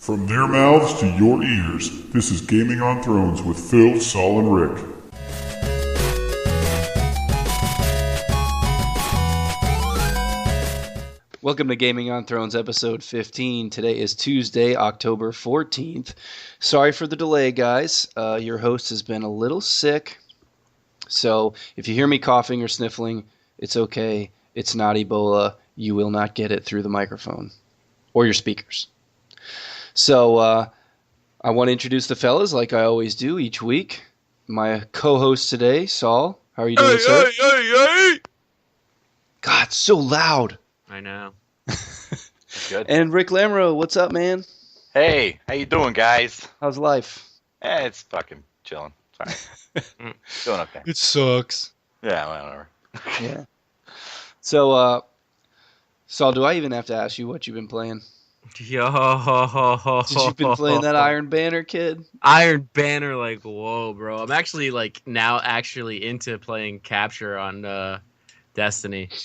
From their mouths to your ears, this is Gaming on Thrones with Phil, Saul, and Rick. Welcome to Gaming on Thrones episode 15. Today is Tuesday, October 14th. Sorry for the delay, guys. Your host has been a little sick, so if you hear me coughing or sniffling, it's okay. It's not Ebola. You will not get it through the microphone or your speakers. So I want to introduce the fellas like I always do each week. My co-host today, Saul. How are you doing, sir? Hey! God, so loud. I know. Good. And Rick Lamro, what's up, man? Hey, how you doing, guys? How's life? It's fucking chilling. Sorry. Doing okay. It sucks. Yeah, whatever. Yeah. So, Saul, do I even have to ask you what you've been playing? Yo. Did you been playing that Iron Banner, kid? Iron Banner, like, whoa, bro. I'm actually, now into playing Capture on Destiny. I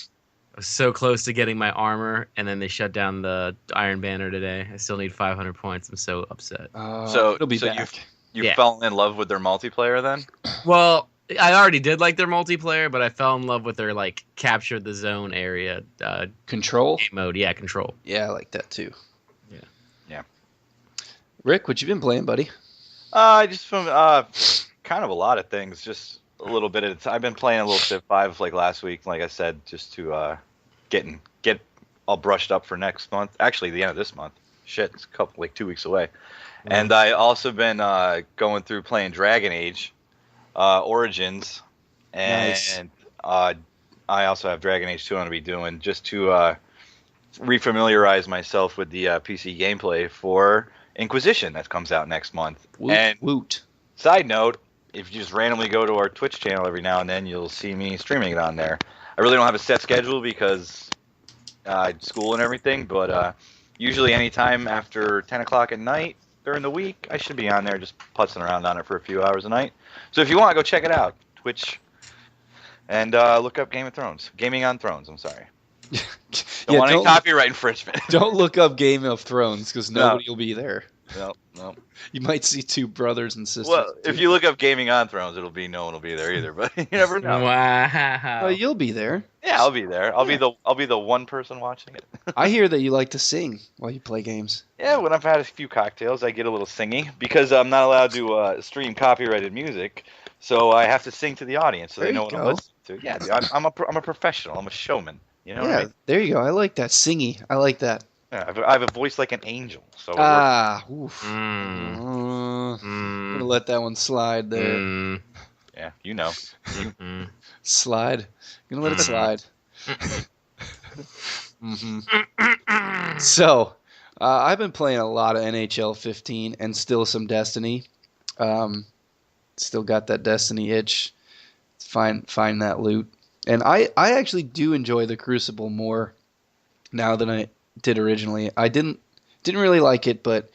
was so close to getting my armor, and then they shut down the Iron Banner today. I still need 500 points. I'm so upset. So it'll be back. You fell in love with their multiplayer then? Well, I already did like their multiplayer, but I fell in love with their, capture the zone area Control? game mode. Yeah, Control. Yeah, I like that too. Yeah. Rick, what you been playing, buddy? I just from kind of a lot of things. Just a little bit of. I've been playing a little Civ 5 like last week, like I said, just to get all brushed up for next month. Actually, the end of this month. Shit, it's 2 weeks away. Right. And I also been going through playing Dragon Age Origins, and Nice. I also have Dragon Age 2 I'm going to be doing just to refamiliarize myself with the PC gameplay for Inquisition that comes out next month. Woot, And woot. side note, if you just randomly go to our Twitch channel every now and then, you'll see me streaming it on there. I really don't have a set schedule because school and everything, but usually anytime after 10 o'clock at night during the week, I should be on there just putzing around on it for a few hours a night. So if you want, go check it out, Twitch, and look up Game of Thrones. Gaming on Thrones, I'm sorry. Don't want any copyright infringement. Don't look up Game of Thrones because nobody will be there. No. You might see two brothers and sisters. Well, if you look up Gaming on Thrones, no one will be there either. But you never know. Wow. Well, you'll be there. Yeah, I'll be there. I'll be the one person watching it. I hear that you like to sing while you play games. Yeah, when I've had a few cocktails, I get a little singy because I'm not allowed to stream copyrighted music, so I have to sing to the audience so There they know you what go. I'm listening to. Yeah, dude, I'm a professional. I'm a showman. You know what I Yeah, mean? there you go. I like that. Singy. I like that. Yeah, I have a voice like an angel. So Oof. Mm. I'm gonna let that one slide there. Mm. yeah, you know. Mm. Slide. I'm gonna let it slide. So, I've been playing a lot of NHL 15 and still some Destiny. Still got that Destiny itch. Find that loot. And I actually do enjoy the Crucible more now than I did originally. I didn't really like it, but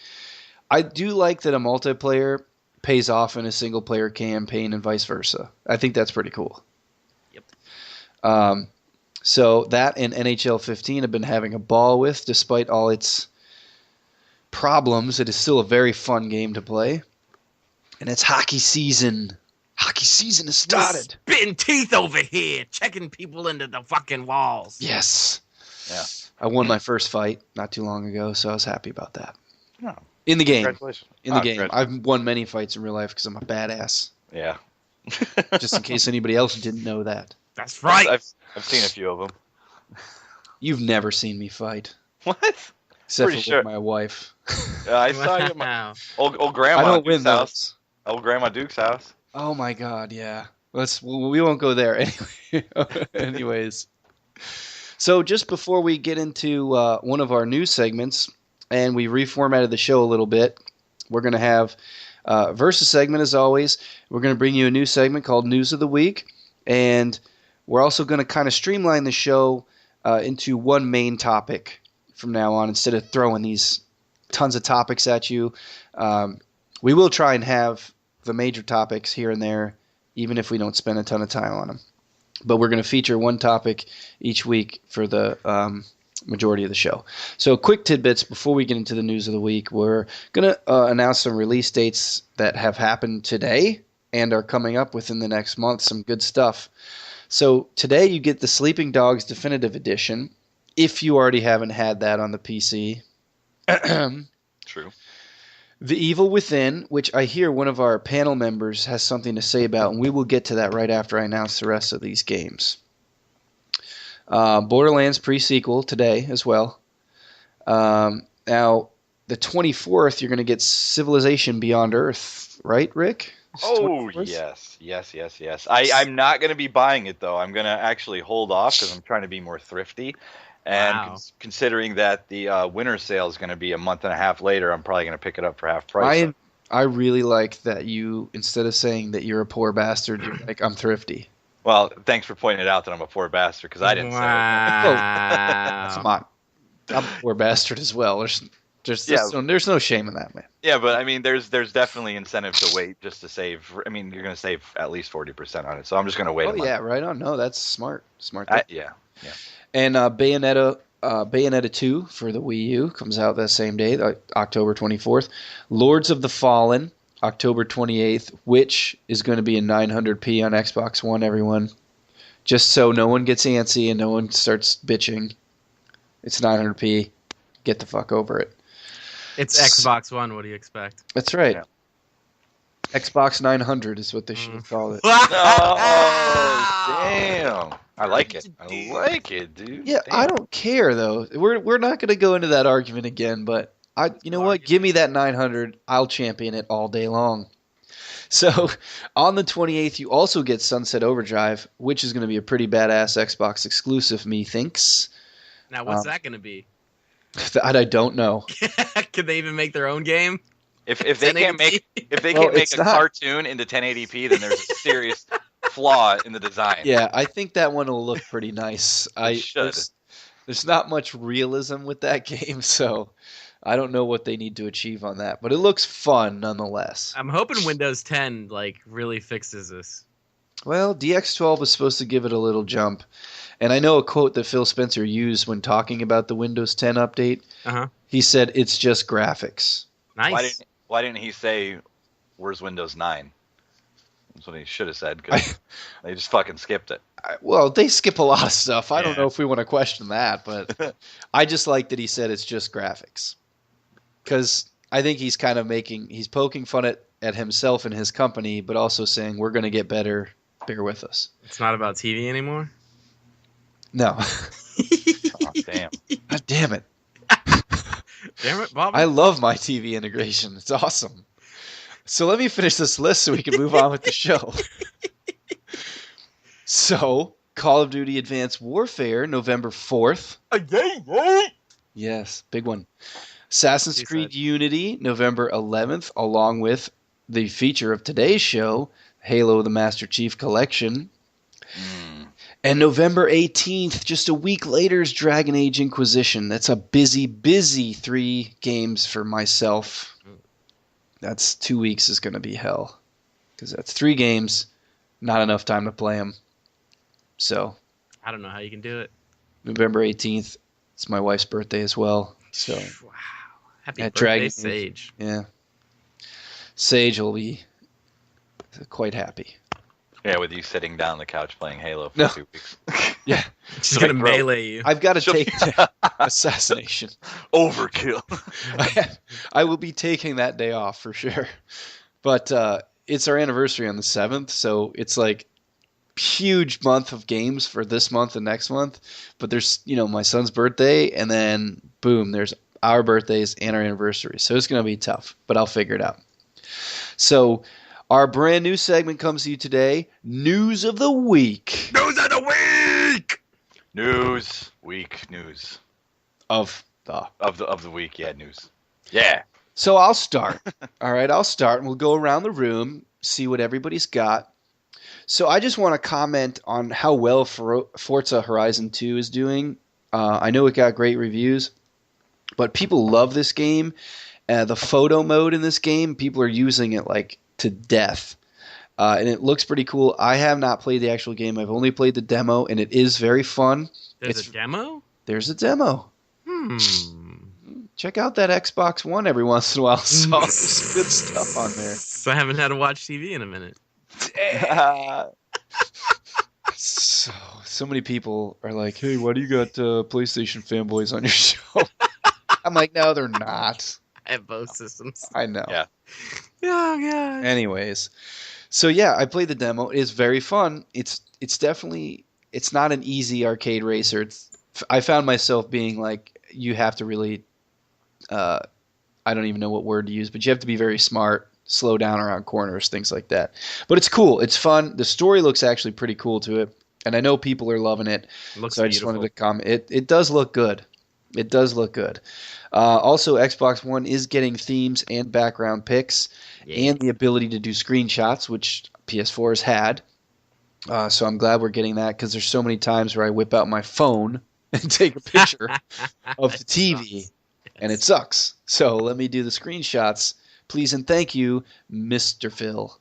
I do like that a multiplayer pays off in a single player campaign and vice versa. I think that's pretty cool. Yep. So that and NHL 15 I've been having a ball with, despite all its problems. It is still a very fun game to play. And it's hockey season. Hockey season has started. Spitting teeth over here, checking people into the fucking walls. Yes. Yeah. I won my first fight not too long ago, so I was happy about that. No. In the game. Congratulations. In the game. Congratulations. I've won many fights in real life because I'm a badass. Yeah. Just in case anybody else didn't know that. That's right. I've seen a few of them. You've never seen me fight. What? Except Pretty for sure. with my wife. I saw you at my Wow. old grandma I don't Duke's win house. those. Old grandma Duke's house. Oh my god, yeah. We won't go there anyway. Anyways. So just before we get into one of our news segments, and we reformatted the show a little bit, we're going to have Versus segment as always. We're going to bring you a new segment called News of the Week, and we're also going to kind of streamline the show into one main topic from now on instead of throwing these tons of topics at you. We will try and have the major topics here and there, even if we don't spend a ton of time on them. But we're going to feature one topic each week for the majority of the show. So quick tidbits before we get into the news of the week. We're going to announce some release dates that have happened today and are coming up within the next month. Some good stuff. So today you get the Sleeping Dogs Definitive Edition, if you already haven't had that on the PC. True. The Evil Within, which I hear one of our panel members has something to say about, and we will get to that right after I announce the rest of these games. Borderlands pre-sequel today as well. Now, the 24th, you're going to get Civilization Beyond Earth, right, Rick? Oh, yes. I'm not going to be buying it, though. I'm going to actually hold off because I'm trying to be more thrifty. And Wow. considering that the winter sale is going to be a month and a half later, I'm probably going to pick it up for half price. I really like that you, instead of saying that you're a poor bastard, you're like, I'm thrifty. Well, thanks for pointing it out that I'm a poor bastard because I didn't say it. Wow. Come on. I'm a poor bastard as well. There's no shame in that, man. Yeah, but I mean, there's definitely incentive to wait just to save. I mean, you're going to save at least 40% on it, so I'm just going to wait. Oh, yeah, right on. No, that's smart. Smart. Yeah. And Bayonetta 2 for the Wii U comes out that same day, October 24th. Lords of the Fallen, October 28th, which is going to be in 900p on Xbox One, everyone. Just so no one gets antsy and no one starts bitching. It's 900p. Get the fuck over it. It's Xbox One. What do you expect? That's right. Yeah. Xbox 900 is what they should have called it. Oh, damn. I like it. I like it, dude. Yeah, Damn. I don't care though. We're not going to go into that argument again, but you know what? Give me that 900. I'll champion it all day long. So, on the 28th, you also get Sunset Overdrive, which is going to be a pretty badass Xbox exclusive, methinks. Now, what's that going to be? That I don't know. Can they even make their own game? If they can't make it's a not. cartoon into 1080p, then there's a serious flaw in the design. Yeah, I think that one will look pretty nice. should. There's not much realism with that game, so I don't know what they need to achieve on that, but it looks fun nonetheless. I'm hoping Windows 10 really fixes this. Well, DX12 is supposed to give it a little jump. And I know a quote that Phil Spencer used when talking about the Windows 10 update. Uh-huh. He said, it's just graphics. Nice. Why didn't he say, "Where's Windows 9"? That's what he should have said, because they just fucking skipped it. Well, they skip a lot of stuff. I don't Yeah. know if we want to question that, but I just like that he said it's just graphics. Because I think he's kind of he's poking fun at himself and his company, but also saying, we're going to get better. Bear with us. It's not about TV anymore? No. Oh, damn. God damn it. Damn it, Bob. I love my TV integration. It's awesome. So let me finish this list so we can move on with the show. So, Call of Duty Advanced Warfare, November 4th. Yes, big one. Assassin's He Creed said. Unity, November 11th, along with the feature of today's show, Halo the Master Chief Collection. And November 18th, just a week later, is Dragon Age Inquisition. That's a busy, busy 3 games for myself. That's 2 weeks is going to be hell. Because that's 3 games, not enough time to play them. So, I don't know how you can do it. November 18th, it's my wife's birthday as well. So, Wow. Happy At birthday, Dragon Age. Sage. yeah. Sage will be quite happy. Yeah, with you sitting down on the couch playing Halo for No. 2 weeks. Yeah. She's going to bro. melee you. I've got to She'll- take assassination. Overkill. I will be taking that day off for sure. But it's our anniversary on the 7th, so it's like huge month of games for this month and next month. But there's, my son's birthday, and then boom, there's our birthdays and our anniversary. So it's going to be tough, but I'll figure it out. So our brand new segment comes to you today, News of the Week. News of the week! News. Of the Of the week, yeah, news. Yeah. So I'll start. All right, I'll start, and we'll go around the room, see what everybody's got. So I just want to comment on how well Forza Horizon 2 is doing. I know it got great reviews, but people love this game. The photo mode in this game, people are using it like to death. And it looks pretty cool. I have not played the actual game. I've only played the demo, and it is very fun. There's a demo? There's a demo. Check out that Xbox One every once in a while. So there's some good stuff on there. So I haven't had to watch TV in a minute. So many people are like, "Hey, why do you got PlayStation fanboys on your show?" I'm like, "No, they're not." I have both systems. I know. Yeah. Oh god. Anyways, so yeah, I played the demo. It's very fun. It's definitely not an easy arcade racer. I found myself being like, you have to really, I don't even know what word to use, but you have to be very smart, slow down around corners, things like that. But it's cool. It's fun. The story looks actually pretty cool to it, and I know people are loving it. Looks So I just wanted to comment. It does look good. It does look good. Also, Xbox One is getting themes and background picks and the ability to do screenshots, which PS4 has had. So I'm glad we're getting that because there's so many times where I whip out my phone and take a picture of the TV, and it sucks. So let me do the screenshots, please and thank you, Mr. Phil.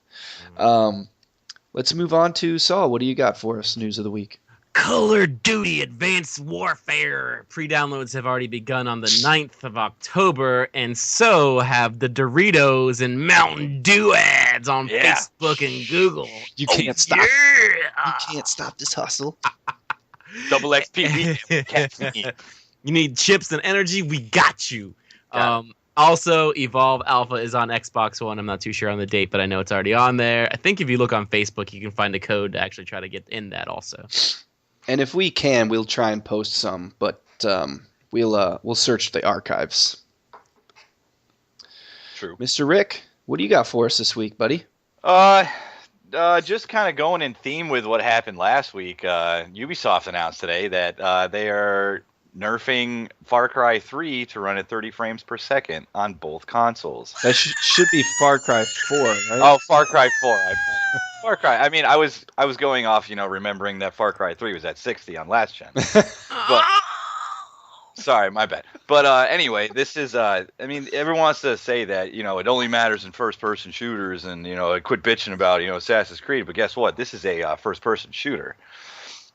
Let's move on to Saul. What do you got for us? News of the week. Call of Duty Advanced Warfare pre-downloads have already begun on the 9th of October, and so have the Doritos and Mountain Dew ads on Facebook and Google. You can't stop. Yeah. You can't stop this hustle. Double XP. You need chips and energy? We got you. Yeah. Also, Evolve Alpha is on Xbox One. I'm not too sure on the date, but I know it's already on there. I think if you look on Facebook, you can find a code to actually try to get in that also. And if we can, we'll try and post some, but we'll search the archives. True. Mr. Rick, what do you got for us this week, buddy? Just kind of going in theme with what happened last week. Ubisoft announced today that they are nerfing Far Cry 3 to run at 30 frames per second on both consoles. That should be Far Cry 4, right? Oh, Far Cry 4. Far Cry. I mean, I was going off, remembering that Far Cry 3 was at 60 on last gen. But sorry, my bad. But anyway, this is I mean, everyone wants to say that, it only matters in first-person shooters and, quit bitching about, Assassin's Creed, but guess what? This is a first-person shooter.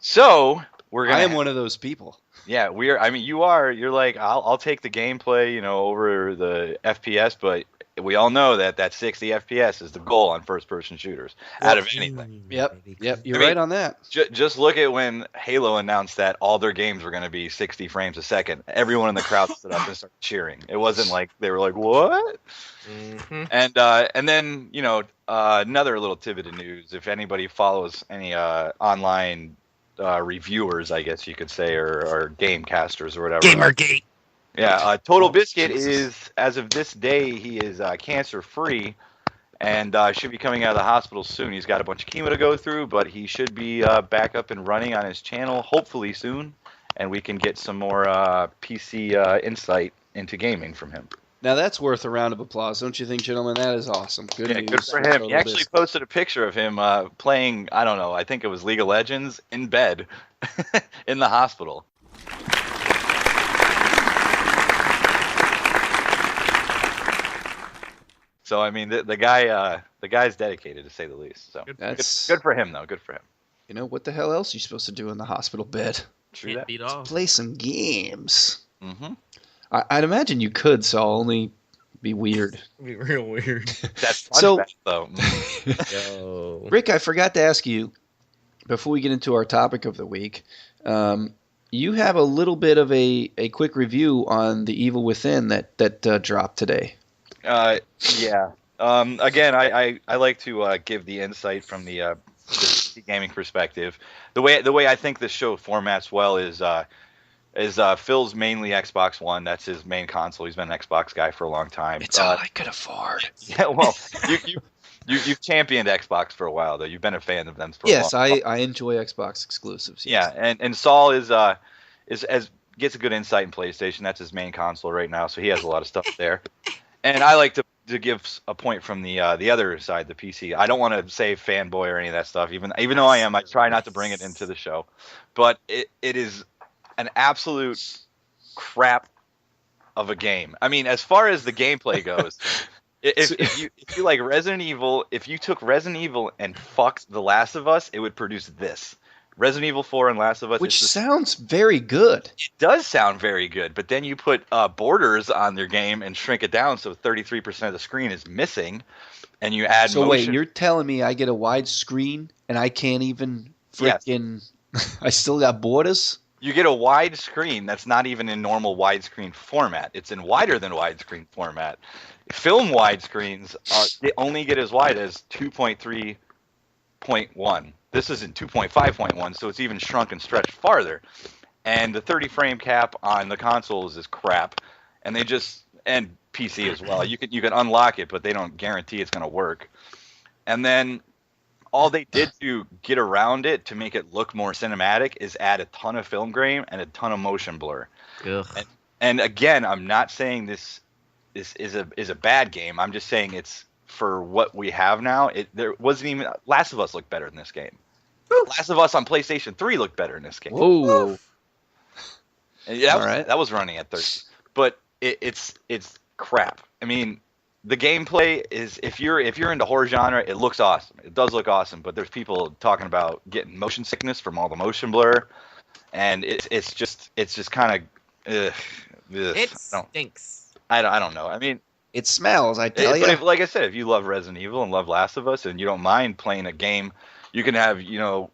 So, I am one of those people. Yeah, I mean, you're like, I'll take the gameplay, over the FPS, but we all know that 60 FPS is the goal on first-person shooters out of anything. Yep, you're right on that. Just look at when Halo announced that all their games were going to be 60 frames a second. Everyone in the crowd stood up and started cheering. It wasn't like they were like, what? Mm-hmm. And then, another little tidbit of news, if anybody follows any online reviewers, I guess you could say, or game casters or whatever. Gamergate. Yeah, Total Biscuit is, as of this day, he is cancer-free and should be coming out of the hospital soon. He's got a bunch of chemo to go through, but he should be back up and running on his channel hopefully soon, and we can get some more PC insight into gaming from him. Now that's worth a round of applause, don't you think, gentlemen? That is awesome. Good news. Good for him. He actually posted a picture of him playing, I don't know, I think it was League of Legends in bed in the hospital. So I mean, the guy's dedicated, to say the least. So good for him, though. Good for him. You know, what the hell else are you supposed to do in the hospital bed? True Can't that. beat off. Play some games. Mm-hmm. I'd imagine you could, so I'll only be weird. It'd be real weird. That's So- fun, though. Yo. Rick, I forgot to ask you, before we get into our topic of the week, you have a little bit of a quick review on The Evil Within that dropped today. Yeah. Again, I like to give the insight from the gaming perspective. The way I think this show formats well is Phil's mainly Xbox One. That's his main console. He's been an Xbox guy for a long time. It's all I could afford. Yeah, well, you've championed Xbox for a while, though. You've been a fan of them for a long time. Yes, I enjoy Xbox exclusives. Yes. Yeah, and Saul gets a good insight in PlayStation. That's his main console right now, so he has a lot of stuff there. And I like to give a point from the other side, the PC. I don't want to say fanboy or any of that stuff, even though I am. I try not to bring it into the show, but it is an absolute crap of a game. I mean, as far as the gameplay goes, if you like Resident Evil, if you took Resident Evil and fucked The Last of Us, it would produce this. Resident Evil 4 and Last of Us. Which sounds very good. It does sound very good, but then you put borders on their game and shrink it down so 33% of the screen is missing, and you add So motion. wait, you're telling me I get a wide screen and I can't even freaking... I still got borders? You get a wide screen that's not even in normal widescreen format. It's in wider than widescreen format. Film widescreens they only get as wide as 2.3.1. This is in 2.5.1, so it's even shrunk and stretched farther. And the 30 frame cap on the consoles is crap. And and PC as well. You can unlock it, but they don't guarantee it's going to work. And then all they did to get around it to make it look more cinematic is add a ton of film grain and a ton of motion blur. And again, I'm not saying this is a bad game. I'm just saying it's for what we have now. There wasn't even Last of Us looked better in this game. Last of Us on PlayStation 3 looked better in this game. Whoa. And that was running at 30. But it's crap. I mean, the gameplay is if you're into horror genre, it looks awesome. It does look awesome, but there's people talking about getting motion sickness from all the motion blur, and it's just kind of it stinks. I don't know. I mean, it smells. I tell you. But like I said, if you love Resident Evil and love Last of Us, and you don't mind playing a game, you can have your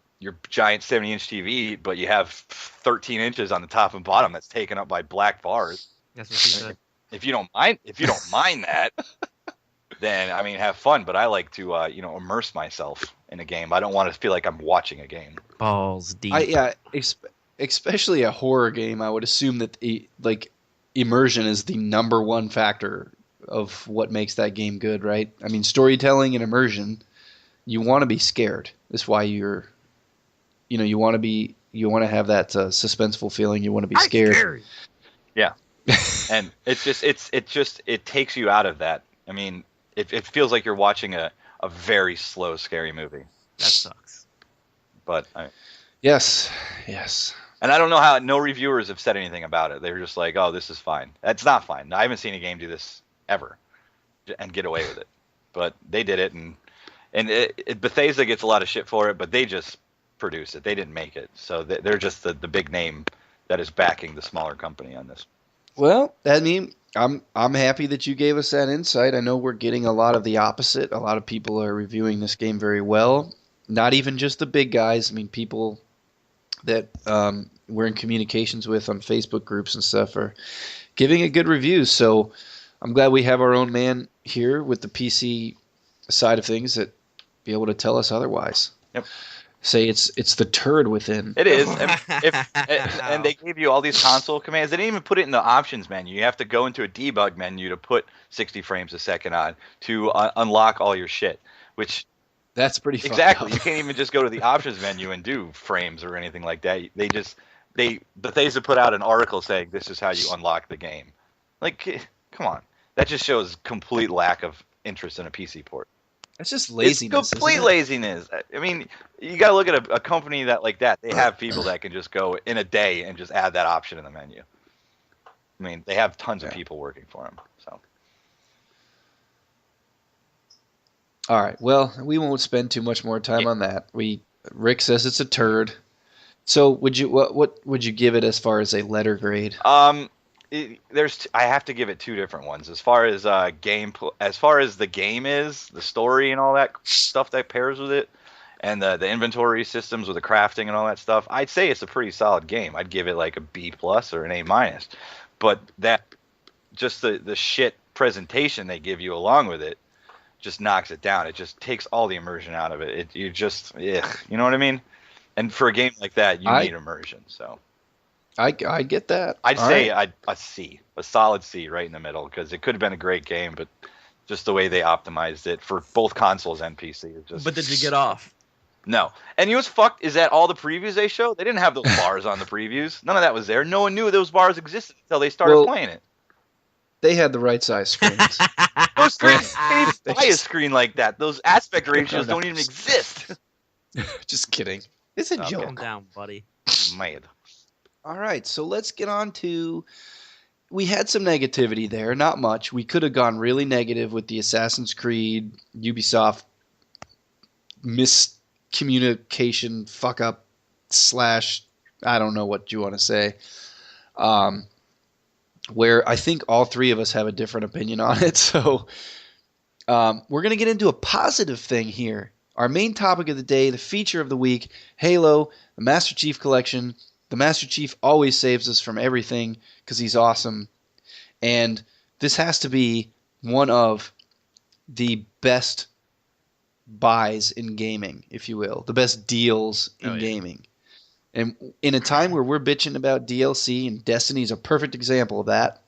giant 70-inch TV, but you have 13 inches on the top and bottom that's taken up by black bars. That's what she said. If you don't mind that, then I mean, have fun. But I like to immerse myself in a game. I don't want to feel like I'm watching a game. Balls deep. Especially a horror game. I would assume that immersion is the number one factor of what makes that game good, right? I mean, storytelling and immersion. You want to be scared. That's why you want to have that suspenseful feeling. You want to be scared. Yeah. And it takes you out of that. I mean, it feels like you're watching a very slow, scary movie. That sucks. But yes. And I don't know how no reviewers have said anything about it. They were just like, "Oh, this is fine." That's not fine. I haven't seen a game do this ever and get away with it. But they did it, and Bethesda gets a lot of shit for it, but they just produce it. They didn't make it, so they're just the big name that is backing the smaller company on this. Well, I mean, I'm happy that you gave us that insight. I know we're getting a lot of the opposite. A lot of people are reviewing this game very well. Not even just the big guys. I mean, people that we're in communications with on Facebook groups and stuff are giving it good reviews. So I'm glad we have our own man here with the PC side of things that be able to tell us otherwise. Yep. Say it's the turd within. It is, and they gave you all these console commands. They didn't even put it in the options menu. You have to go into a debug menu to put 60 frames a second on to unlock all your shit. Which that's pretty exactly. You can't even just go to the options menu and do frames or anything like that. Bethesda put out an article saying this is how you unlock the game. Like, come on, that just shows complete lack of interest in a PC port. It's just laziness. It's complete laziness. I mean, you got to look at a company like that. They have people that can just go in a day and just add that option in the menu. I mean, they have tons of people working for them. So, all right. Well, we won't spend too much more time on that. Rick says it's a turd. So, what would you give it as far as a letter grade? I have to give it two different ones as far as as far as the game is, the story and all that stuff that pairs with it, and the inventory systems with the crafting and all that stuff. I'd say it's a pretty solid game. I'd give it like a B+ or an A-. But that just the shit presentation they give you along with it just knocks it down. It just takes all the immersion out of it. You know what I mean? And for a game like that, you need immersion. So. I get that. I'd say a C, a solid C right in the middle, because it could have been a great game, but just the way they optimized it for both consoles and PC. But did you get off? No. And you know what's fucked is that all the previews they showed, they didn't have those bars on the previews. None of that was there. No one knew those bars existed until they started playing it. They had the right size screens. Those screens, you can't even buy a screen like that. Those aspect ratios don't even exist. Just kidding. It's a joke. Calm down, buddy. Mad. All right, so let's get on to... We had some negativity there, not much. We could have gone really negative with the Assassin's Creed, Ubisoft miscommunication, fuck-up slash, I don't know what you want to say, where I think all three of us have a different opinion on it. So we're going to get into a positive thing here. Our main topic of the day, the feature of the week, Halo, the Master Chief Collection. The Master Chief always saves us from everything because he's awesome. And this has to be one of the best buys in gaming, if you will, the best deals in gaming. And in a time where we're bitching about DLC, and Destiny's a perfect example of that,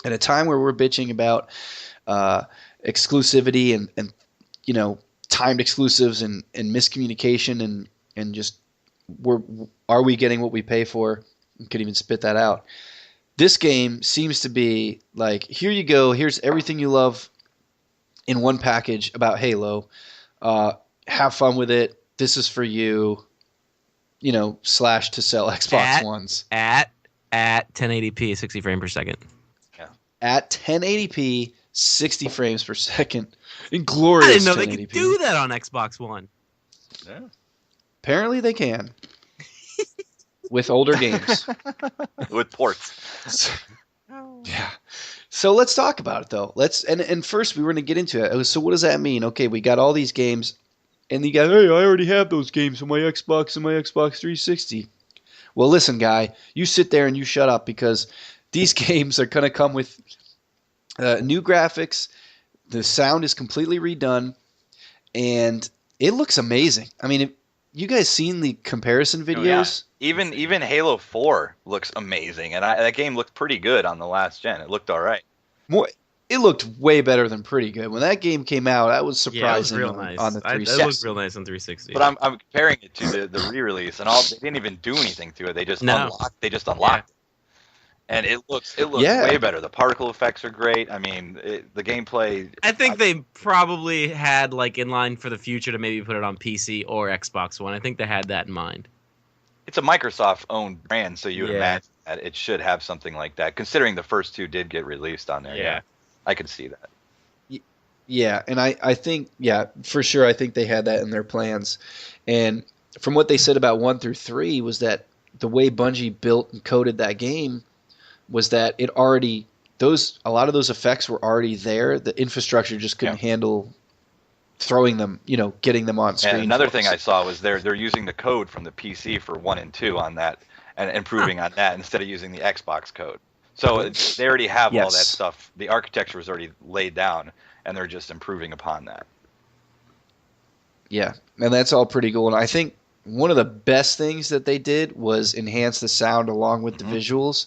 at a time where we're bitching about exclusivity and you know, timed exclusives and miscommunication and just are we getting what we pay for? You could even spit that out. This game seems to be like, here you go, here's everything you love in one package about Halo. Have fun with it. This is for you. You know, slash to sell Xbox Ones. At 1080p, 60 frames per second. Yeah. At 1080p, 60 frames per second. In glorious 1080p. I didn't know they could do that on Xbox One. Yeah. Apparently they can. With older games. With ports. Yeah. So let's talk about it though. And first we were going to get into it. So what does that mean? Okay, we got all these games, and you go, hey, I already have those games on my Xbox and my Xbox 360. Well, listen, guy, you sit there and you shut up, because these games are going to come with new graphics. The sound is completely redone, and it looks amazing. I mean, you guys seen the comparison videos? Oh, yeah. Even Halo 4 looks amazing, and that game looked pretty good on the last gen. It looked all right. It looked way better than pretty good. When that game came out, that was surprising. Yeah, it was real nice. On the 360. It was real nice on 360. But I'm comparing it to the re-release, and they didn't even do anything to it. They just unlocked it. And it looks way better. The particle effects are great. I mean, the gameplay. I think they probably had, like, in line for the future to maybe put it on PC or Xbox One. I think they had that in mind. It's a Microsoft-owned brand, so you would imagine that it should have something like that, considering the first two did get released on there. Yeah. I could see that. Yeah, and I think, for sure, I think they had that in their plans. And from what they said about 1 through 3 was that the way Bungie built and coded that game was that a lot of those effects were already there. The infrastructure just couldn't handle throwing them, getting them on screen. And another thing I saw was they're using the code from the PC for 1 and 2 on that, and improving on that instead of using the Xbox code. So they already have all that stuff. The architecture was already laid down, and they're just improving upon that. Yeah, and that's all pretty cool. And I think one of the best things that they did was enhance the sound along with the visuals,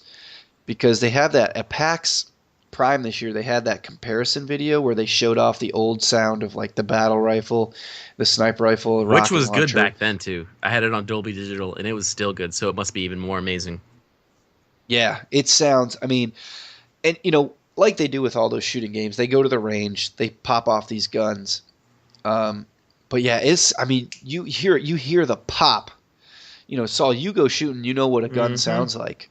because they have that at PAX Prime this year. They had that comparison video where they showed off the old sound of, like, the battle rifle, the sniper rifle, the which was rocket launcher. good back then too. I had it on Dolby Digital, and it was still good. So it must be even more amazing. Yeah, it sounds, I mean, and like they do with all those shooting games, they go to the range, they pop off these guns. But yeah, you hear the pop. Saul, you go shooting, you know what a gun sounds like.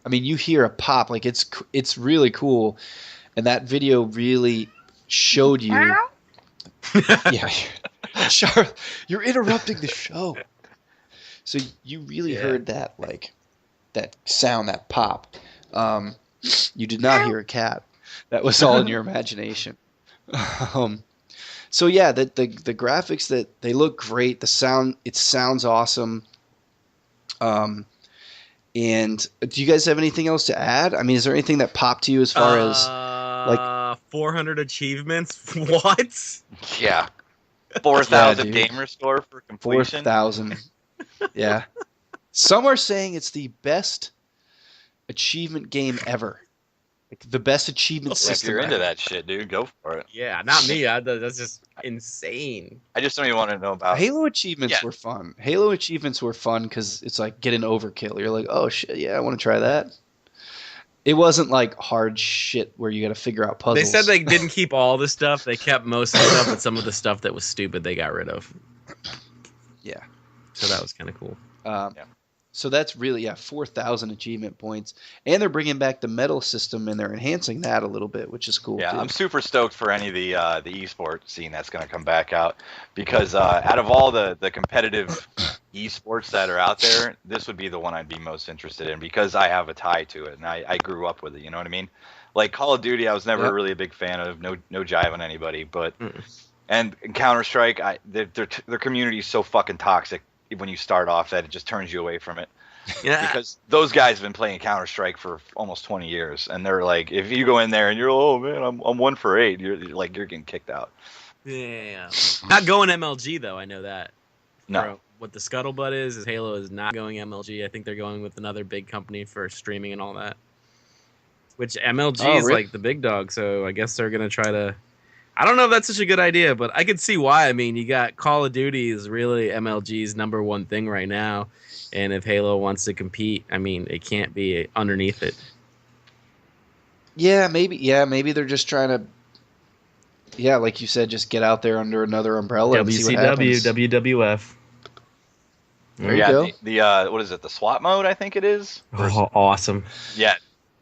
I mean, you hear a pop, like it's really cool. And that video really showed you. Yeah. Charlotte, you're interrupting the show. So you really heard that, like, that sound, that pop. You did not hear a cat. That was all in your imagination. So yeah, the graphics, that they look great. The sound, it sounds awesome. And do you guys have anything else to add? I mean, is there anything that popped to you as far as like 400 achievements? What? Yeah, 4,000 gamer score for completion. 4,000. Yeah. Some are saying it's the best achievement game ever. Like, the best achievement system. If you're into ever. that shit, dude, go for it. Yeah, not me. That's just insane. I just don't even want to know about Halo achievements were fun. Halo achievements were fun because it's like get an overkill. You're like, oh shit, yeah, I want to try that. It wasn't like hard shit where you got to figure out puzzles. They said they didn't keep all the stuff. They kept most of the stuff, but some of the stuff that was stupid they got rid of. Yeah. So that was kind of cool. So that's really 4,000 achievement points, and they're bringing back the medal system, and they're enhancing that a little bit, which is cool. Yeah, too. I'm super stoked for any of the esports scene that's going to come back out, because out of all the competitive esports that are out there, this would be the one I'd be most interested in because I have a tie to it and I grew up with it. You know what I mean? Like Call of Duty, I was never Yep. really a big fan of. No jive on anybody, but Mm. and Counter Strike, their community is so fucking toxic when you start off that it just turns you away from it. Yeah. Because those guys have been playing Counter Strike for almost 20 years, and they're like, if you go in there and you're, oh man, I'm 1 for 8, you're getting kicked out. Yeah. Not going MLG though. I know that. No. For what the scuttlebutt is Halo is not going MLG. I think they're going with another big company for streaming and all that. Which MLG Oh, is really? like the big dog, so I guess they're gonna try to. I don't know if that's such a good idea, but I could see why. I mean, you got Call of Duty is really MLG's number one thing right now, and if Halo wants to compete, I mean, it can't be underneath it. Yeah, maybe. Yeah, maybe they're just trying to. Yeah, like you said, just get out there under another umbrella and see what happens. WWF. There you yeah, go. the what is it? The SWAT mode, I think it is. Oh, awesome! Yeah,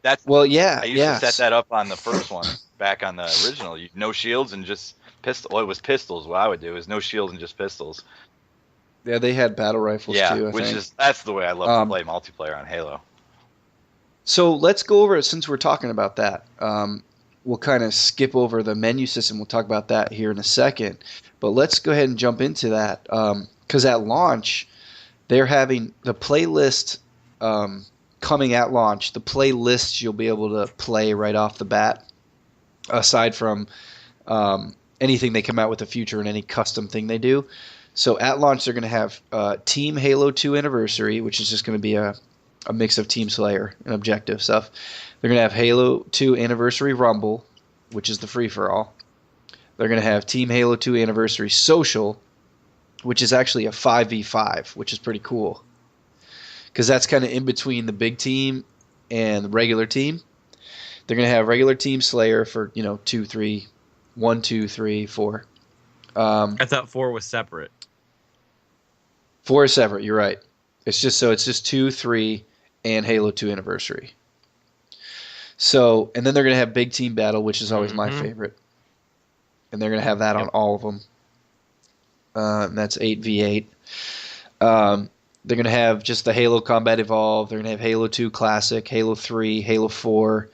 that's. Well, yeah, I used yeah. to set that up on the first one, back on the original. No shields and just pistol. Well, it was pistols. What I would do is no shields and just pistols. Yeah, they had battle rifles Yeah, too. I which think. is that's the way I love Um, to play multiplayer on Halo. So let's go over it since we're talking about that. We'll kind of skip over the menu system. We'll talk about that here in a second. But let's go ahead and jump into that because at launch, they're having the playlist coming at launch. The playlists you'll be able to play right off the bat, aside from anything they come out with the future and any custom thing they do. So at launch, they're going to have Team Halo 2 Anniversary, which is just going to be a mix of Team Slayer and objective stuff. They're going to have Halo 2 Anniversary Rumble, which is the free-for-all. They're going to have Team Halo 2 Anniversary Social, which is actually a 5v5, which is pretty cool. Because that's kind of in between the big team and the regular team. They're going to have regular Team Slayer for, 2, 3, 1, 2, 3, 4. I thought 4 was separate. 4 is separate, you're right. It's just 2, 3, and Halo 2 Anniversary. So, and then they're going to have Big Team Battle, which is always my Mhm. favorite. And they're going to have that on all of them. And that's 8v8. They're going to have just the Halo Combat Evolve. They're going to have Halo 2 Classic, Halo 3, Halo 4,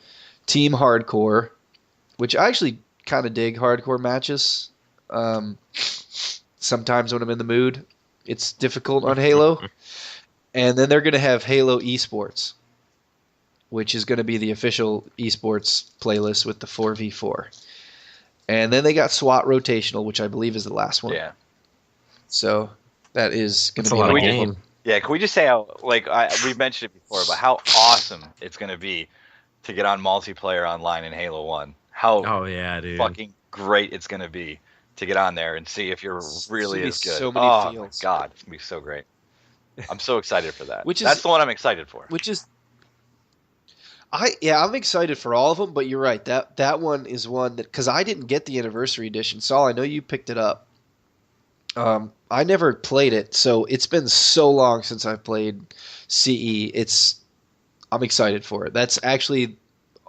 Team Hardcore, which I actually kind of dig hardcore matches. Sometimes when I'm in the mood, it's difficult on Halo. And then they're going to have Halo Esports, which is going to be the official esports playlist with the 4v4. And then they got SWAT Rotational, which I believe is the last one. Yeah. So that is going That's to a be lot of all game. them. Yeah, can we just say how, like, we've mentioned it before, but how awesome it's going to be to get on multiplayer online in Halo 1. How Oh yeah, dude. fucking great it's going to be to get on there and see if you're It's really gonna be as good. so many oh, feels. my God. It's going to be so great. I'm so excited for that. Which is- That's the one I'm excited for. Which is, I'm excited for all of them, but you're right. That one is one that, because I didn't get the anniversary edition. Saul, I know you picked it up. I never played it, so it's been so long since I've played CE. I'm excited for it. That's actually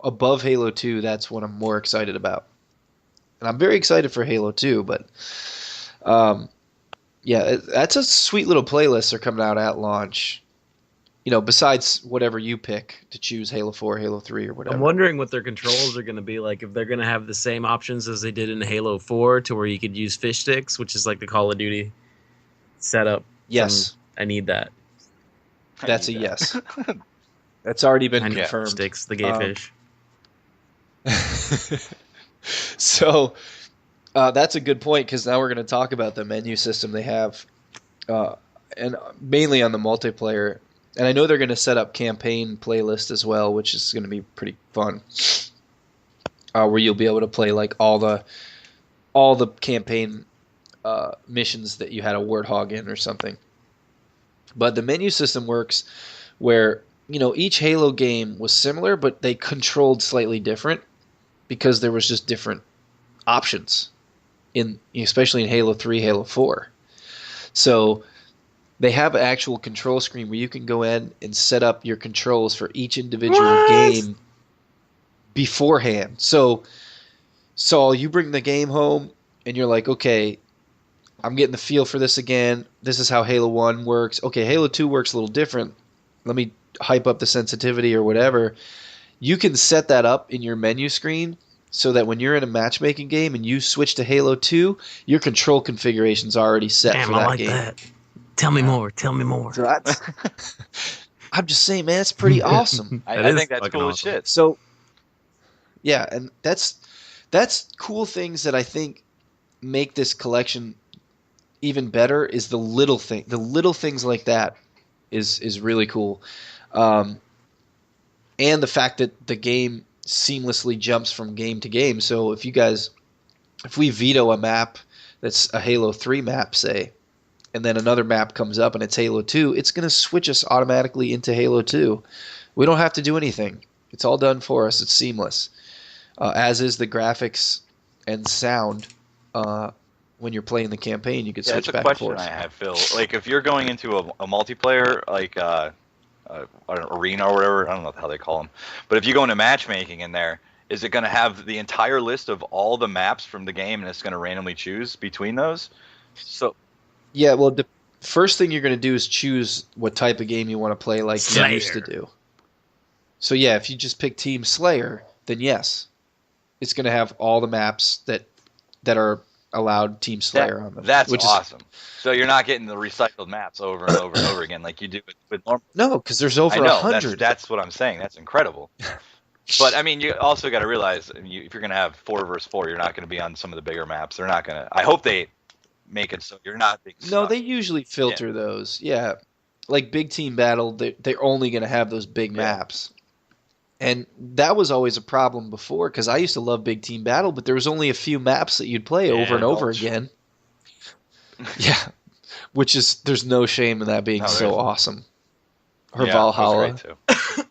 above Halo 2. That's what I'm more excited about, and I'm very excited for Halo 2. But yeah, that's a sweet little playlist they're coming out at launch. Besides whatever you pick to choose Halo 4, Halo 3, or whatever. I'm wondering what their controls are going to be like. If they're going to have the same options as they did in Halo 4, to where you could use fish sticks, which is like the Call of Duty setup. Yes, I need that. that's a I need that. yes. That's already been I need confirmed. sticks, the gay fish. So that's a good point because now we're going to talk about the menu system they have, and mainly on the multiplayer. And I know they're going to set up campaign playlist as well, which is going to be pretty fun. Where you'll be able to play like all the campaign missions that you had a warthog in or something. But the menu system works where each Halo game was similar, but they controlled slightly different because there was just different options especially in Halo 3, Halo 4. So they have an actual control screen where you can go in and set up your controls for each individual game beforehand. So Saul, you bring the game home and you're like, okay, I'm getting the feel for this again. This is how Halo 1 works. Okay, Halo 2 works a little different. Let me hype up the sensitivity or whatever. You can set that up in your menu screen so that when you're in a matchmaking game and you switch to Halo 2, your control configuration's already set Damn, for I that like game. that. Tell me more. Tell me more. So I'm just saying, man, it's pretty awesome. That I is think that's fucking cool as awesome. shit. So, yeah, and that's cool things that I think make this collection even better is the little things like that is really cool. And the fact that the game seamlessly jumps from game to game. So if we veto a map that's a Halo 3 map, say, and then another map comes up and it's Halo 2, it's going to switch us automatically into Halo 2. We don't have to do anything. It's all done for us. It's seamless. As is the graphics and sound. When you're playing the campaign, you can Yeah, switch that's a back and question forth. I have, Phil. Like, if you're going into a multiplayer, like an arena or whatever, I don't know how they call them, but if you go into matchmaking in there, is it going to have the entire list of all the maps from the game, and it's going to randomly choose between those? So, Yeah, well, the first thing you're going to do is choose what type of game you want to play, like you used to Slayer. do. So yeah, if you just pick Team Slayer, then yes, it's going to have all the maps that are allowed Team Slayer on them. that's which awesome. So you're not getting the recycled maps over and over and over again like you do with normal. No, because there's over I know 100. that's what I'm saying. That's incredible. But I mean, you also got to realize, if you're going to have 4 versus 4, you're not going to be on some of the bigger maps. They're not going to. I hope they make it so you're not being No, stuck. they usually filter those. Yeah, like Big Team Battle, they're only going to have those big maps. And that was always a problem before, because I used to love Big Team Battle, but there was only a few maps that you'd play over and over Gulch. again. Yeah, which is, there's no shame in that being No, there so isn't. awesome. Or Yeah, that was Valhalla. great, too.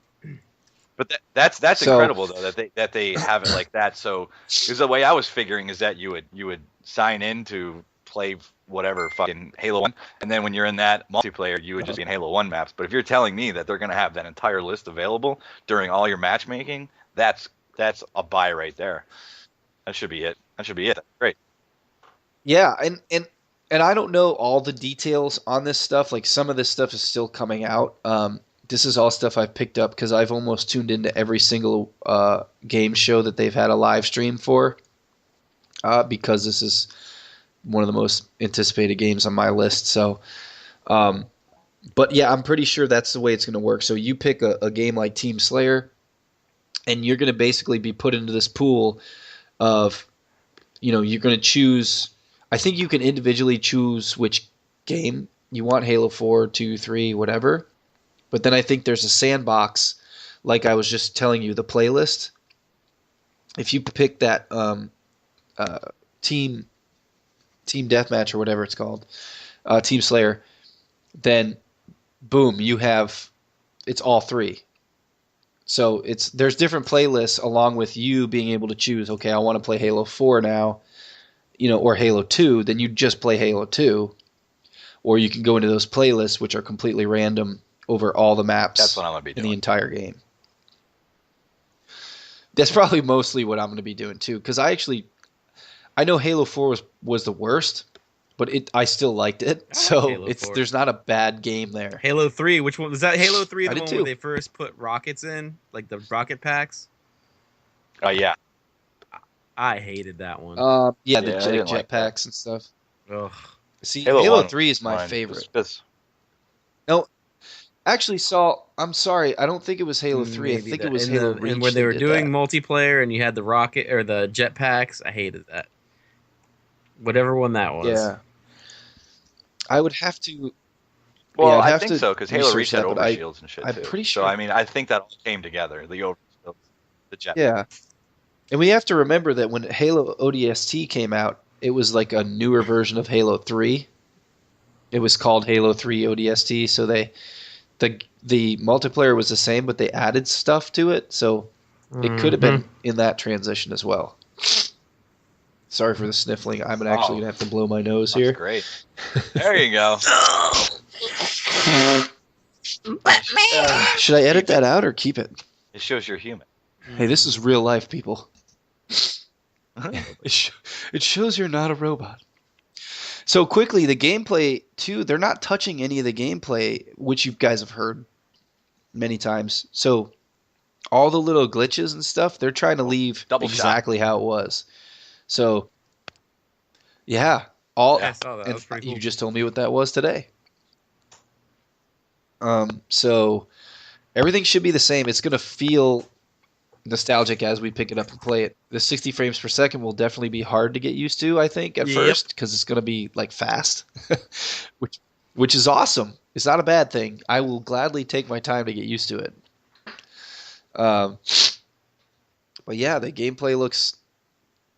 But that's So- incredible though that they have it like that. So because the way I was figuring is that you would sign in to play whatever fucking Halo 1, and then when you're in that multiplayer, you would just be in Halo 1 maps. But if you're telling me that they're gonna have that entire list available during all your matchmaking, that's a buy right there. That should be it. That's great. Yeah, and I don't know all the details on this stuff. Like, some of this stuff is still coming out. This is all stuff I've picked up because I've almost tuned into every single game show that they've had a live stream for, because this is one of the most anticipated games on my list. So, but yeah, I'm pretty sure that's the way it's going to work. So you pick a game like Team Slayer, and you're going to basically be put into this pool of, you're going to choose. I think you can individually choose which game you want, Halo 4, 2, 3, whatever. But then I think there's a sandbox, like I was just telling you, the playlist. If you pick that team deathmatch or whatever it's called, Team Slayer, then boom, it's all 3. So there's different playlists along with you being able to choose, okay, I want to play Halo 4 now, or Halo 2, then you just play Halo 2. Or you can go into those playlists, which are completely random over all the maps That's what I'm gonna be in the doing. entire game. That's probably mostly what I'm going to be doing too, because I know Halo 4 was the worst, but I still liked it. I like So Halo 4. there's not a bad game there. Halo 3, which one was that? Halo 3, I the did one too. where they first put rockets in, like the rocket packs. Oh yeah. I hated that one. Yeah, Yeah, the I didn't like that. jetpacks and stuff. Ugh. See, Halo Halo 1 3 is my Mine. favorite. It's- No, actually, Saul, I'm sorry. I don't think it was Halo 3. I Maybe think that- it was in Halo the- Reach. and when they were did doing that. multiplayer and you had the rocket or the jetpacks, I hated that. Whatever one that was. Yeah. I would have to. Well, I'd I have think to so because Halo research Reach had that, but overshields and shit I'm too. pretty So sure- I mean, I think that all came together. The overshields, the jet. Yeah. And we have to remember that when Halo ODST came out, it was like a newer version of Halo 3. It was called Halo 3 ODST, so the multiplayer was the same, but they added stuff to it, so it could have been in that transition as well. Sorry for the sniffling. I'm actually going to have to blow my nose That's here. great. There you go. Should I edit that out or keep it? It shows you're human. Hey, this is real life, people. It shows you're not a robot. So quickly, the gameplay too. They're not touching any of the gameplay, which you guys have heard many times. So all the little glitches and stuff, they're trying to leave Double shot. exactly how it was. So yeah, all I saw that. That and was pretty cool. you just told me what that was today. So everything should be the same. It's gonna feel nostalgic as we pick it up and play it. The 60 frames per second will definitely be hard to get used to, I think, at Yep. first, because it's gonna be like fast, which is awesome. It's not a bad thing. I will gladly take my time to get used to it. Um, but yeah, the gameplay looks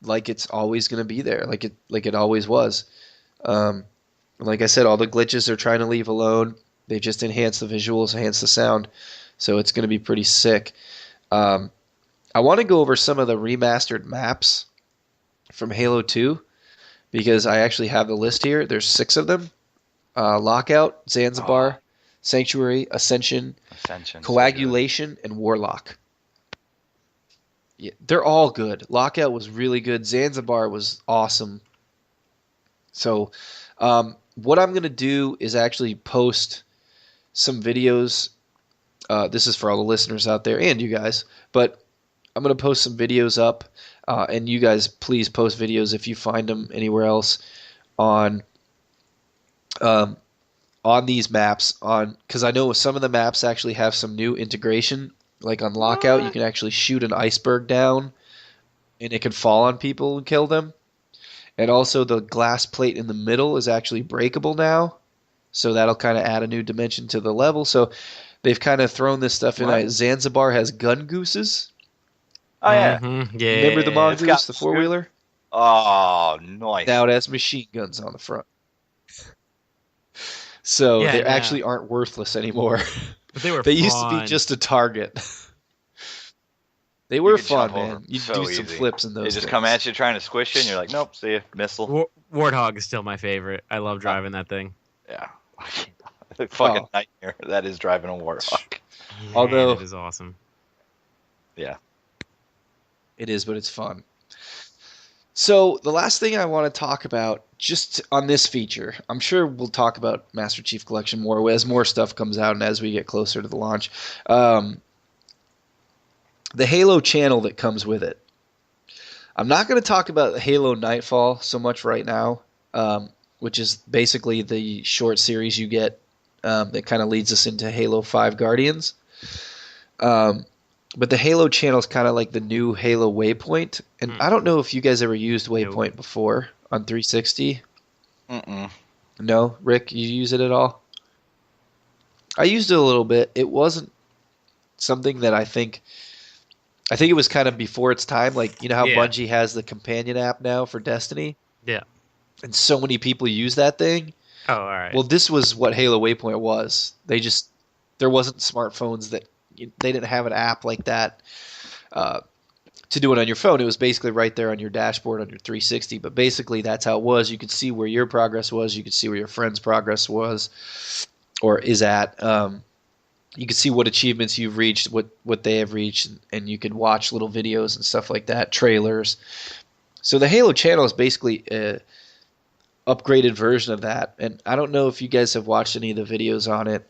like it's always gonna be there, like it always was. Like I said, all the glitches they're trying to leave alone. They just enhance the visuals, enhance the sound, so it's going to be pretty sick. I want to go over some of the remastered maps from Halo 2 because I actually have the list here. There's 6 of them: Lockout, Zanzibar, Sanctuary, Ascension, Coagulation, and Warlock. Yeah, they're all good. Lockout was really good. Zanzibar was awesome. So, what I'm going to do is actually post some videos. This is for all the listeners out there and you guys, but I'm going to post some videos up, and you guys please post videos if you find them anywhere else on these maps, because I know some of the maps actually have some new integration. Like on Lockout, you can actually shoot an iceberg down, and it can fall on people and kill them. And also the glass plate in the middle is actually breakable now, so that'll kind of add a new dimension to the level. So they've kind of thrown this stuff in. What? Zanzibar has gun gooses. Oh yeah. Mhm. Yeah. Remember the It's mongoose, got the 4-wheeler? Oh, nice. Now it has machine guns on the front. So Yeah, they no. actually aren't worthless anymore. But they were They used to be fun. just a target. They were could fun, jump over man. You so do some easy. flips in those. They just things. come at you trying to squish you, and you're like, nope, see ya, missile. Warthog is still my favorite. I love driving that thing. Yeah. Fucking Oh. nightmare. That is driving a Warthog. Man, Although- it is awesome. Yeah. It is, but it's fun. So the last thing I want to talk about, just on this feature, I'm sure we'll talk about Master Chief Collection more as more stuff comes out and as we get closer to the launch. The Halo channel that comes with it. I'm not going to talk about Halo Nightfall so much right now, which is basically the short series you get that kind of leads us into Halo 5 Guardians. But the Halo channel is kind of like the new Halo Waypoint. And I don't know if you guys ever used Waypoint before on 360. Mm-mm. No? Rick, you use it at all? I used it a little bit. It wasn't something that I think it was kind of before its time. Like, you know how Yeah. Bungie has the companion app now for Destiny? Yeah. And so many people use that thing. Oh, all right. Well, this was what Halo Waypoint was. There wasn't smartphones they didn't have an app like that to do it on your phone. It was basically right there on your dashboard on your 360. But basically, that's how it was. You could see where your progress was. You could see where your friend's progress was or is at. You could see what achievements you've reached, what they have reached, and you could watch little videos and stuff like that, trailers. So the Halo channel is basically a upgraded version of that. And I don't know if you guys have watched any of the videos on it.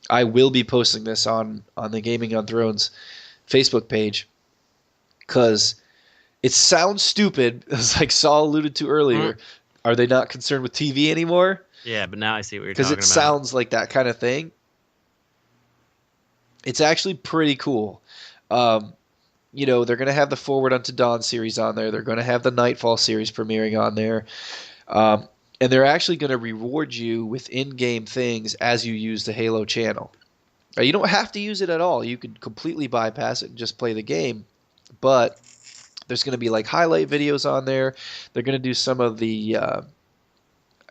I will be posting this on the Gaming on Thrones Facebook page because it sounds stupid, as like Saul alluded to earlier. Are they not concerned with TV anymore? yeah, but now I see what you're Because talking it about. sounds like that kind of thing. It's actually pretty cool. You know, they're going to have the Forward Unto Dawn series on there. They're going to have the Nightfall series premiering on there. And they're actually going to reward you with in-game things as you use the Halo channel. Now, you don't have to use it at all. You could completely bypass it and just play the game. But there's going to be like highlight videos on there. They're going to do some of the,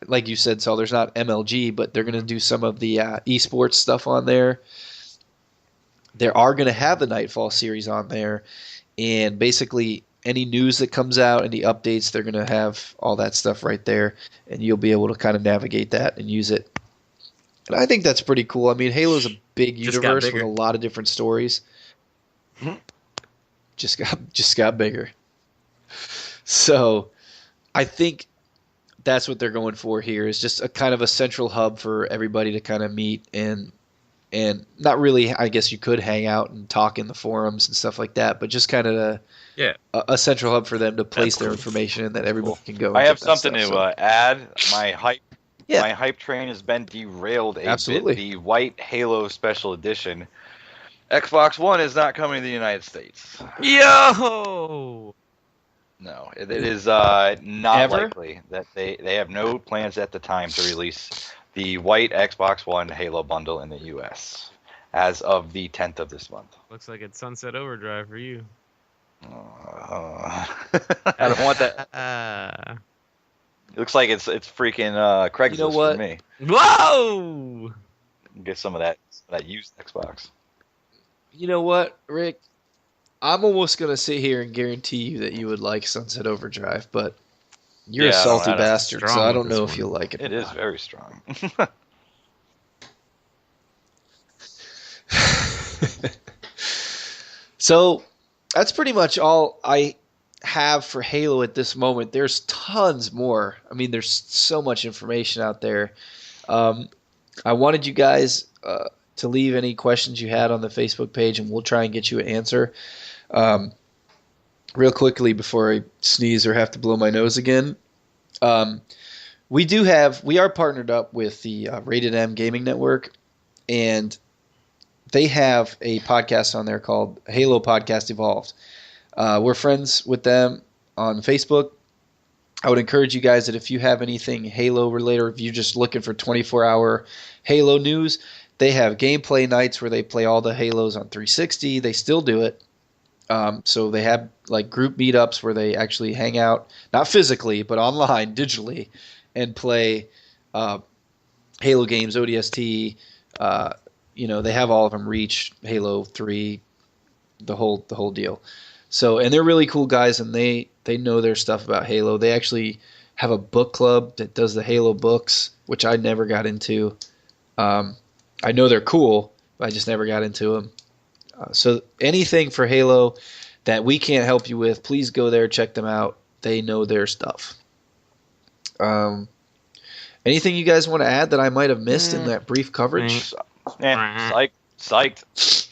like you said, Saul, there's not MLG, but they're going to do some of the esports stuff on there. They are going to have the Nightfall series on there. And basically any news that comes out, any updates, they're going to have all that stuff right there. And you'll be able to kind of navigate that and use it. And I think that's pretty cool. I mean, Halo's a big Just got universe with bigger. a lot of different stories. Just got bigger. So I think that's what they're going for here, is just a kind of a central hub for everybody to kind of meet and not really, I guess you could hang out and talk in the forums and stuff like that, but just kind of a central hub for them to place their information in that everybody can go. I and have get that something stuff, to add. My Yeah. hype train has been derailed a Absolutely. bit. The White Halo Special Edition Xbox One is not coming to the United States. Yo! No, it is not Ever? likely that they have no plans at the time to release the white Xbox One Halo bundle in the U.S. as of the 10th of this month. Looks like it's Sunset Overdrive for you. I don't want that. It looks like it's freaking Craigslist You know what? for me. Whoa! Get some of that used Xbox. You know what, Rick? I'm almost going to sit here and guarantee you that you would like Sunset Overdrive, but you're a Yeah, I salty don't- bastard, so strong I with don't this know if one. you'll like it. It or is not. very strong. So that's pretty much all I have for Halo at this moment. There's tons more. I mean, there's so much information out there. I wanted you guys to leave any questions you had on the Facebook page, and we'll try and get you an answer. Real quickly before I sneeze or have to blow my nose again. We are partnered up with the Rated M Gaming Network, and they have a podcast on there called Halo Podcast Evolved. We're friends with them on Facebook. I would encourage you guys that if you have anything Halo related, or if you're just looking for 24-hour Halo news, they have gameplay nights where they play all the Halos on 360. They still do it. So they have like group meetups where they actually hang out, not physically, but online, digitally, and play Halo games, ODST. They have all of them, Reach, Halo 3, the whole deal. So, and they're really cool guys, and they know their stuff about Halo. They actually have a book club that does the Halo books, which I never got into. I know they're cool, but I just never got into them. So anything for Halo that we can't help you with, please go there, check them out. They know their stuff. Anything you guys want to add that I might have missed in that brief coverage? Psyched.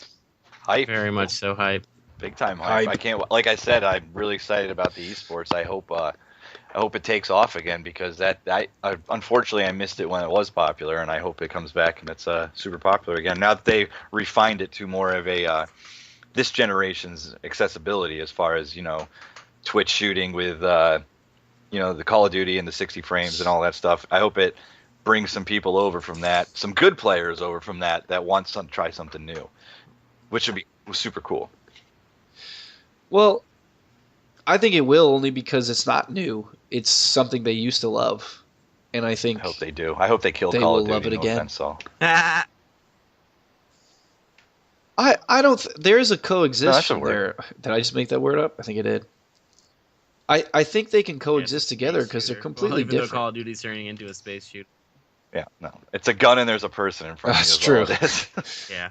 Hype. Very much so hype. Big time hype. I can't. Like I said, I'm really excited about the esports. I hope it takes off again, because unfortunately I missed it when it was popular, and I hope it comes back and it's super popular again. Now that they refined it to more of a this generation's accessibility, as far as Twitch shooting with the Call of Duty and the 60 frames and all that stuff. I hope it brings some people over from that, some good players over from that want to try something new, which would be super cool. Well, I think it will, only because it's not new. It's something they used to love, and I think I hope they do. I hope they kill they Call will of Duty. love it no again. offense, Saul. I don't. There is a No, coexist that's a from word. there. Did I just make that word up? I think I did. I think they can coexist together because they're completely even though different. Call of Duty's turning into a space shooter. Yeah, no. It's a gun and there's a person in front That's of you. true. That's all it is. Yeah.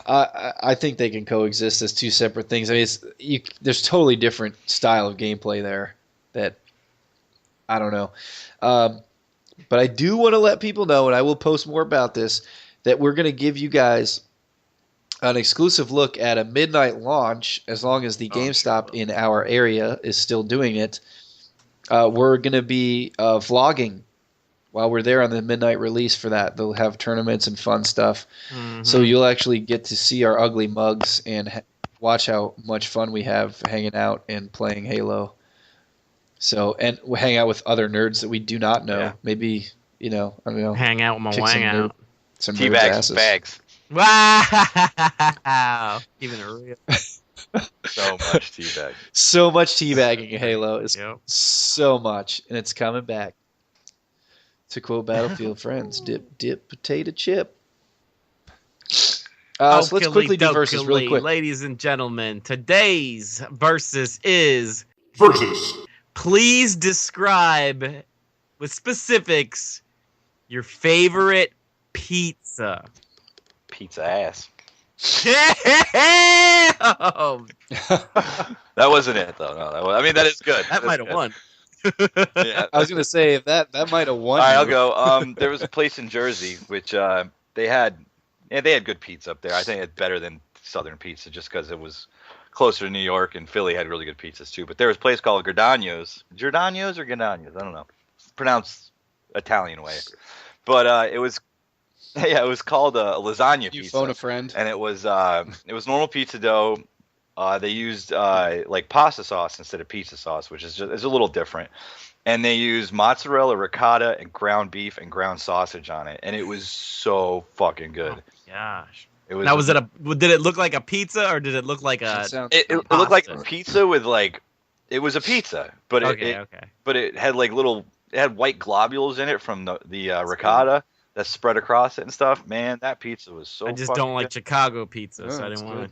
I think they can coexist as two separate things. I mean, there's totally different style of gameplay there that I don't know. But I do want to let people know, and I will post more about this, that we're going to give you guys an exclusive look at a midnight launch, as long as the GameStop in our area is still doing it. We're going to be vlogging while we're there on the midnight release for that. They'll have tournaments and fun stuff. Mm-hmm. So you'll actually get to see our ugly mugs and watch how much fun we have hanging out and playing Halo. So, and we'll hang out with other nerds that we do not know. Yeah. Maybe, I don't know. Hang out with my Kick wang out. Some nerds' Teabags asses. and bags. Wow. Keeping it real. So much teabag. So much teabagging in Halo. It's Yep. so much, and it's coming back. To quote Battlefield friends, dip, dip, potato chip. So let's quickly do versus really quick. Ladies and gentlemen, today's versus is... Versus. Please describe with specifics your favorite pizza. Pizza ass. Oh, That's That wasn't it though. No, I mean that is good. That might have won. Yeah. I was gonna say if that might have won. All right, I'll you. go. There was a place in Jersey which they had good pizza up there. I think it's better than Southern pizza just because it was closer to New York, and Philly had really good pizzas too. But there was a place called Giordano's or Giordano's. I don't know. It's pronounced Italian way, but it was it was called a lasagna You pizza. phone a friend. And it was normal pizza dough. They used like pasta sauce instead of pizza sauce, which is a little different. And they used mozzarella, ricotta, and ground beef and ground sausage on it, and it was so fucking good. Oh, gosh. It was. Now, did it look like a pizza or did it look like a? That sounds It looked like a pizza with like. It was a pizza, but Okay. but it had like it had white globules in it from the ricotta that spread across it and stuff. Man, that pizza was so. I just fucking don't like good. Chicago pizza, Oh, so I that's didn't want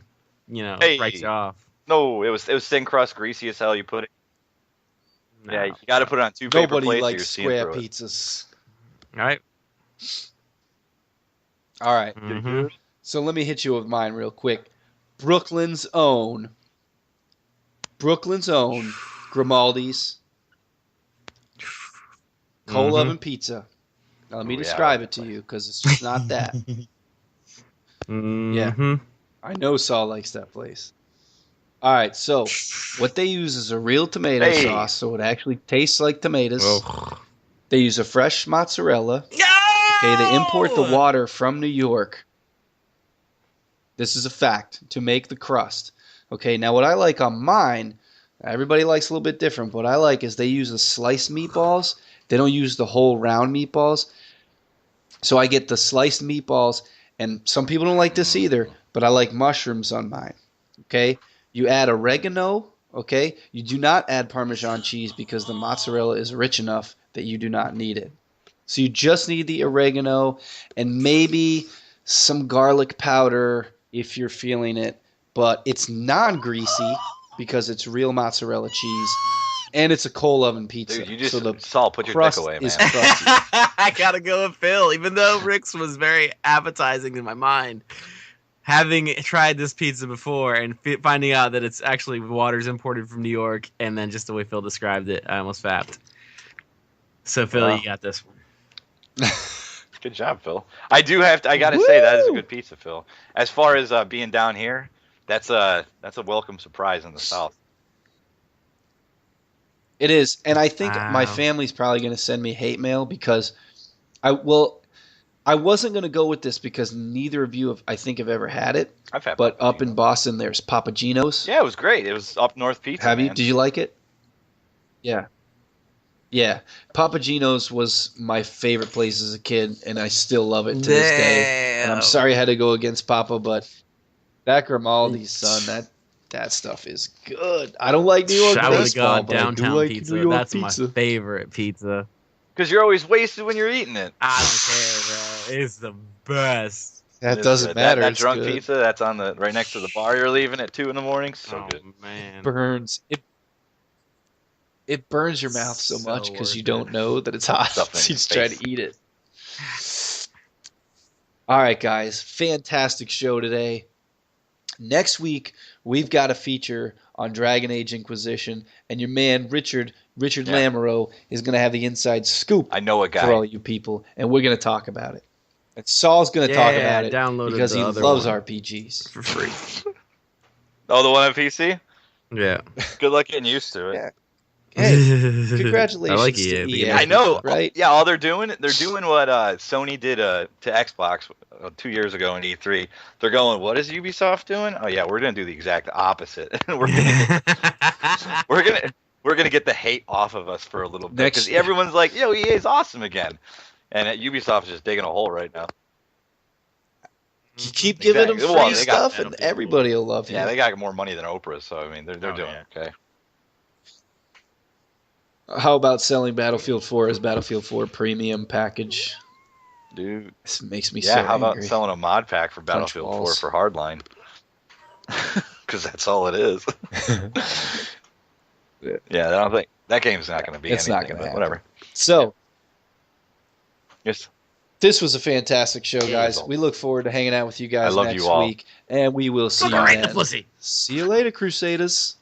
good. to, Hey. write you off. No, it was thin crust, greasy as hell. You put it. No. Yeah, you got to put it on two paper Nobody plates. Or likes you're seeing square through it. pizzas. All right. All right. Mhm. So let me hit you with mine real quick. Brooklyn's own Grimaldi's coal Mhm. oven pizza. Now let me Ooh, yeah, I describe like it to that you because it's just not that. Mhm. I know Saul likes that place. All right, so what they use is a real tomato Hey. sauce, so it actually tastes like tomatoes. Oh. They use a fresh mozzarella. Okay, they import the water from New York. This is a fact to make the crust. Okay, now what I like on mine, everybody likes a little bit different. What I like is they use the sliced meatballs. They don't use the whole round meatballs. So I get the sliced meatballs, and some people don't like this either, but I like mushrooms on mine. Okay, you add oregano. Okay, you do not add Parmesan cheese because the mozzarella is rich enough that you do not need it. So you just need the oregano and maybe some garlic powder if you're feeling it, but it's non-greasy because it's real mozzarella cheese and it's a coal oven pizza. Dude, you just so the Saul, put your dick crust away, is man. crusty. I gotta go with Phil, even though Rick's was very appetizing in my mind. Having tried this pizza before and finding out that it's actually water's imported from New York, and then just the way Phil described it, I almost fapped. So Phil, Wow. you got this one. Good job, Phil. I gotta say that is a good pizza, Phil. As far as being down here, that's a welcome surprise in the South. It is, and I think my Wow. family's probably going to send me hate mail because I wasn't going to go with this because neither of you I think have ever had it, I've had but Papa up in Gino's. Boston there's Papa Gino's. Yeah, it was great. It was up north pizza. Have you? man. Did you like it? Yeah. Yeah. Papa Gino's was my favorite place as a kid, and I still love it to this day. And I'm Damn. sorry I had to go against Papa, but that Grimaldi's, son, that stuff is good. I don't like New York I would have baseball, gone but I do downtown like pizza. New York That's pizza. my favorite pizza. Because you're always wasted when you're eating it. I don't care, bro. It's the best. That It is doesn't good. matter. That It's drunk good. pizza that's on the right next to the bar you're leaving at 2 a.m. So Oh good. man. Burns. It burns your mouth so So much because you worth don't it. know that it's hot. Stuff in So you your just try face. to eat it. All right, guys. Fantastic show today. Next week, we've got a feature on Dragon Age Inquisition, and your man, Richard Yeah. Lamoureux, is going to have the inside scoop I know a for all guy. you people, and we're going to talk about it. And Saul's going to talk Yeah, about it downloaded because the he other loves one. RPGs. For free. Oh, the one on PC? Yeah. Good luck getting used to it. Yeah. Hey, congratulations I like to EA. The EA. game I is know. Right? Yeah, all they're doing what Sony did to Xbox 2 years ago in E3. They're going, what is Ubisoft doing? Oh yeah, we're gonna do the exact opposite. we're gonna get the hate off of us for a little bit Next- because everyone's like, yo, EA is awesome again, and Ubisoft is just digging a hole right now. You keep giving them Exactly. free Well, they got stuff, and everybody will love you. Yeah, they got more money than Oprah, so I mean, they're Oh, doing yeah. okay. How about selling Battlefield 4 as Battlefield 4 premium package? Dude, This makes me yeah. so How about angry. selling a mod pack for Punch Battlefield 4 walls. for Hardline? Because that's all it is. Yeah, I don't think that game's not going to be. It's not anything, gonna but happen. whatever. So, Yes. this was a fantastic show, It guys. was. We look forward to hanging out with you guys I love next you all. week, and we will see Fuck you right in the then. pussy. See you later, Crusaders.